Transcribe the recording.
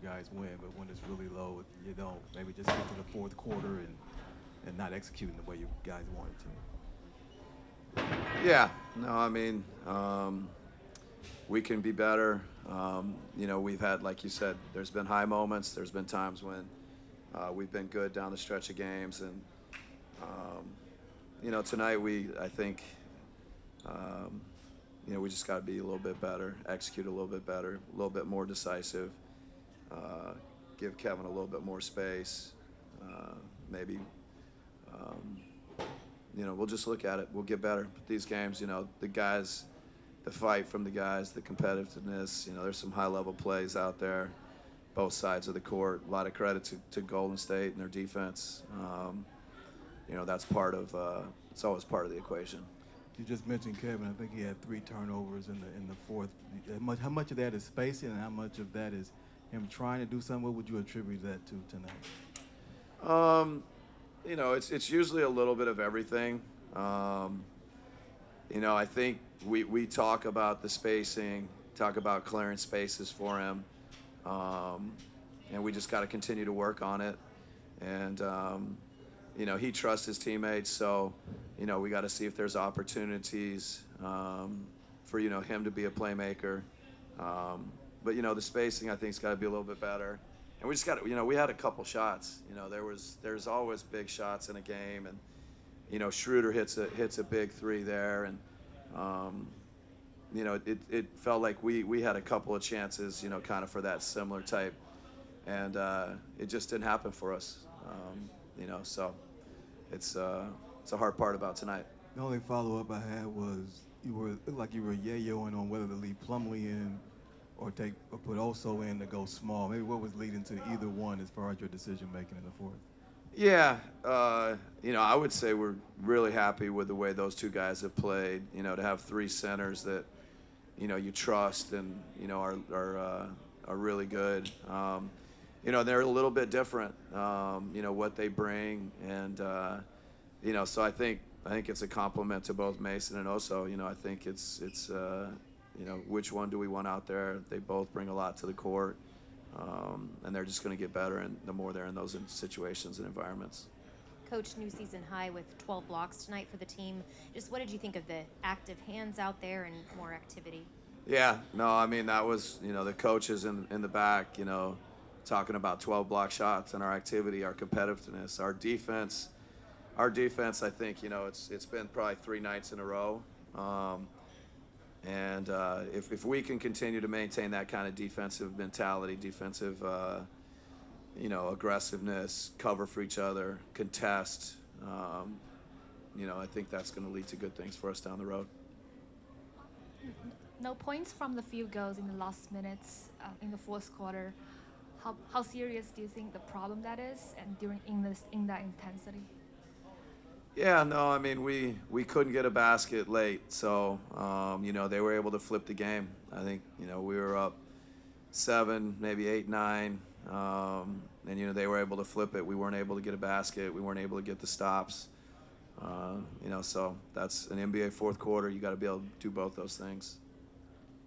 guys win, but when it's really low, you don't. Maybe just get to the fourth quarter and not executing the way you guys wanted to. Yeah, no, I mean, we can be better. We've had, like you said, there's been high moments. There's been times when we've been good down the stretch of games, and tonight I think, we just got to be a little bit better, execute a little bit better, a little bit more decisive, give Kevin a little bit more space, maybe. We'll just look at it. We'll get better. These games, the guys, the fight from the guys, the competitiveness, there's some high-level plays out there, both sides of the court. A lot of credit to Golden State and their defense. That's it's always part of the equation. You just mentioned Kevin. I think he had 3 turnovers in the fourth. How much of that is spacing, and how much of that is him trying to do something? What would you attribute that to tonight? It's usually a little bit of everything. I think we talk about the spacing, talk about clearing spaces for him, and we just got to continue to work on it. And he trusts his teammates, so we got to see if there's opportunities for him to be a playmaker. But the spacing I think has got to be a little bit better. And we just got to, we had a couple shots. There's always big shots in a game, and Schroeder hits a big 3 there, and it felt like we had a couple of chances, kind of for that similar type, and it just didn't happen for us. So it's a hard part about tonight. The only follow-up I had was it looked like you were yayoing on whether to leave Plumlee in or put Oso in to go small. Maybe what was leading to either one as far as your decision making in the fourth? Yeah, I would say we're really happy with the way those 2 guys have played. To have 3 centers that you trust and are really good. They're a little bit different. What they bring, and so I think it's a compliment to both Mason and Oso. I think it's which one do we want out there? They both bring a lot to the court, and they're just going to get better, and the more they're in those situations and environments. Coach, new season high with 12 blocks tonight for the team. Just what did you think of the active hands out there and more activity? Yeah, no, I mean, that was, the coaches in the back, talking about 12 block shots and our activity, our competitiveness, our defense. Our defense, I think, it's been probably 3 nights in a row. And if we can continue to maintain that kind of defensive mentality, defensive, aggressiveness, cover for each other, contest, I think that's going to lead to good things for us down the road. No points from the field goals in the last minutes in the fourth quarter. How serious do you think the problem that is, and in that intensity? Yeah, no, I mean, we couldn't get a basket late, so, they were able to flip the game. I think, we were up 7, maybe 8, 9, and, they were able to flip it. We weren't able to get a basket. We weren't able to get the stops. So that's an NBA fourth quarter. You got to be able to do both those things.